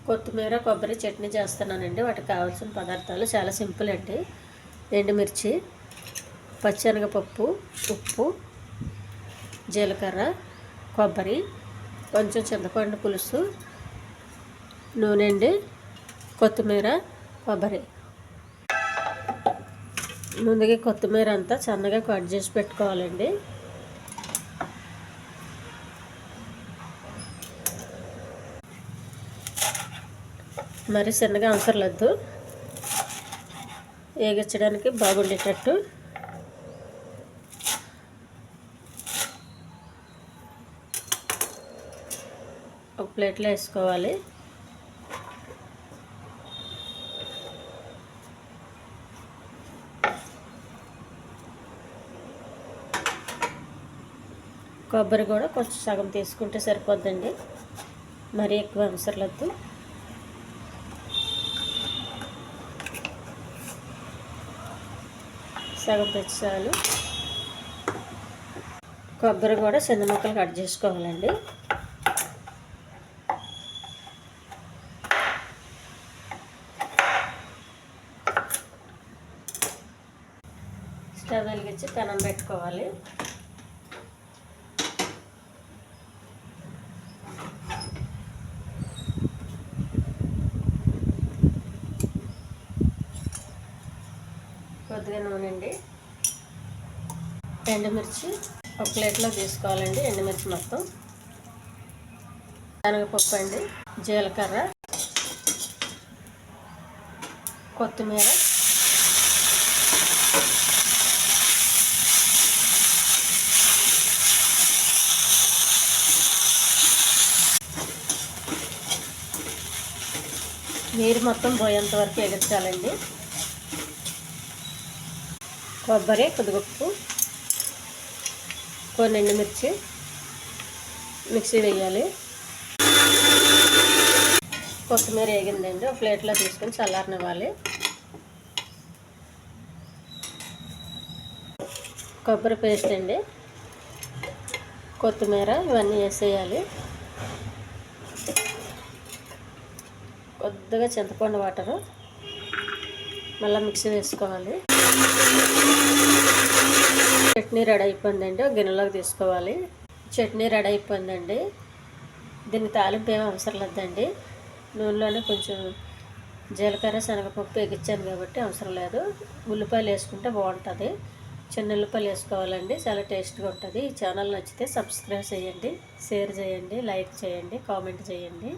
కొత్తిమీర కొబ్బరి చట్నీ చేస్తున్నానండి. వాటికి కావాల్సిన పదార్థాలు చాలా సింపుల్ అండి. ఎండుమిర్చి, పచ్చెనగపప్పు, ఉప్పు, జీలకర్ర, కొబ్బరి, కొంచెం చింతపండు పులుసు, నూనె అండి, కొత్తిమీర, కొబ్బరి. ముందుగా కొత్తిమీర అంతా సన్నగా కట్ చేసి పెట్టుకోవాలండి. మరి చిన్నగా అవసరం లేదు, వేగించడానికి బాగుండేటట్టు. ఒక ప్లేట్లో వేసుకోవాలి. కొబ్బరి కూడా కొంచెం సగం తీసుకుంటే సరిపోద్దండి, మరీ ఎక్కువ అవసరం లేదు. సగం తెచ్చాలు. కొబ్బరి కూడా చిన్న ముక్కలు కట్ చేసుకోవాలండి. స్టవ్ వెలిగించి పెనం పెట్టుకోవాలి. కొద్దిగా నూనె అండి, ఎండుమిర్చి ఒక ప్లేట్లో తీసుకోవాలండి. ఎండుమిర్చి మొత్తం, శనగపప్పు అండి, జీలకర్ర, కొత్తిమీర, నీరు మొత్తం పోయేంత వరకు ఎగించాలండి. కొబ్బరి, కొద్దిగా ఉప్పు, కొన్ని ఎండుమిర్చి మిక్సీ వేయాలి. కొత్తిమీర వేగిందండి, ఒక ప్లేట్లో తీసుకొని చల్లారనివ్వాలి. కొబ్బరి పేస్ట్ అండి, కొత్తిమీర ఇవన్నీ వేసేయాలి. కొద్దిగా చింతపండు వాటరు, మళ్ళీ మిక్సీ వేసుకోవాలి. చట్నీ రెడీ అయిపోయిందండి, ఒక గిన్నెలోకి తీసుకోవాలి. చట్నీ రెడీ అయిపోయిందండి. దీనికి తాలింపు ఏం అవసరం లేదండి. నూనెలోనే కొంచెం జీలకర్ర, శనగపప్పు వేగించాను కాబట్టి అవసరం లేదు. ఉల్లిపాయలు వేసుకుంటే బాగుంటుంది. చిన్న ఉల్లిపాయలు వేసుకోవాలండి, చాలా టేస్ట్గా ఉంటుంది. ఈ ఛానల్ నచ్చితే సబ్స్క్రైబ్ చేయండి, షేర్ చేయండి, లైక్ చేయండి, కామెంట్ చేయండి.